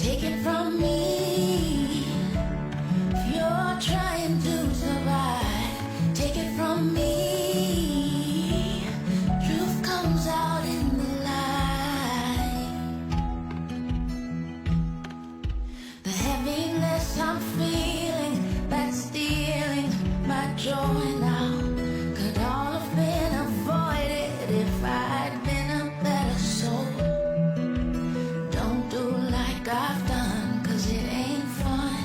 take it from me. If you're trying to survive, take it from me. Truth comes out in the light. The heaviness I'm feeling, that's stealing my joy now, could all have been avoided if I'd been a better soul. Don't do like I've done, 'cause it ain't fun.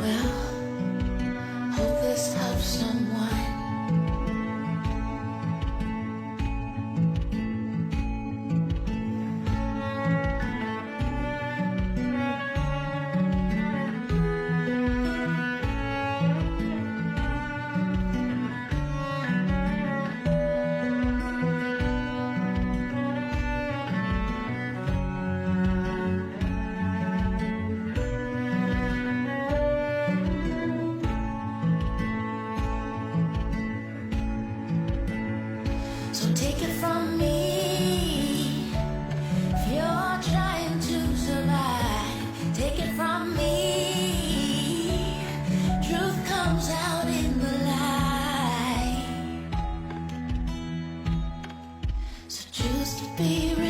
Well, hope this helps someone. So take it from me. If you're trying to survive, take it from me. Truth comes out in the light. So choose to be real.